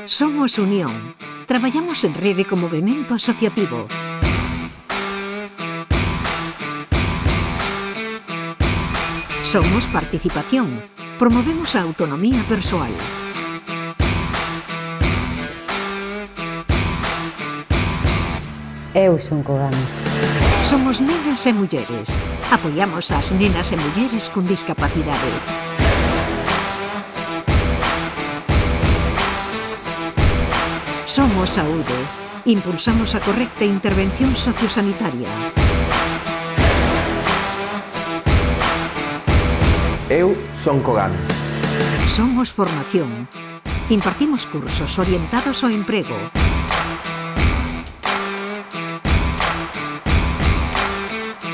Somos Unión. Traballamos en rede co movemento asociativo. Somos participación. Promovemos a autonomía persoal. Eu son Kogami. Somos nenas e mulleres. Apoiamos ás nenas e mulleres con discapacidade. Somos Saúde. Impulsamos a correcta intervención sociosanitaria. Eu son Kogami. Somos Formación. Impartimos cursos orientados ao emprego.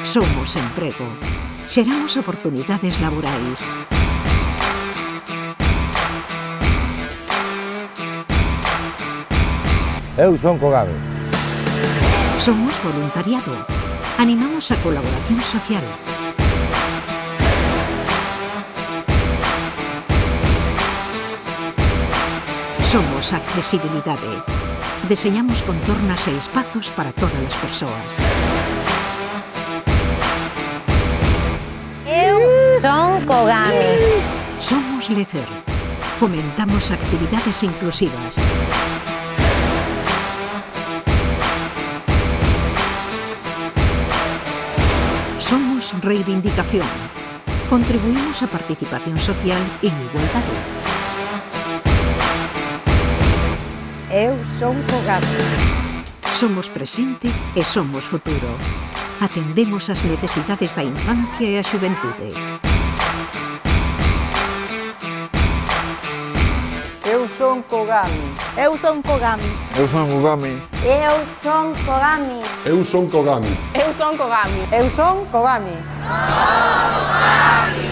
Somos Emprego. Xeramos oportunidades laborais. Eu son Kogami. Somos voluntariado. Animamos a colaboración social. Somos accesibilidade. Deseñamos contornas e espazos para todas as persoas. Eu son Kogami. Somos Lecer. Fomentamos actividades inclusivas. Somos Reivindicación. Contribuímos á participación social en igualdade. Eu son Kogami. Somos presente e somos futuro. Atendemos as necesidades da infancia e a xuventude. Eu son Kogami. Eu son Kogami. Eu son Kogami. Eu son Kogami. Eu son Kogami. Eu son Kogami. Eu son Kogami. Kogami.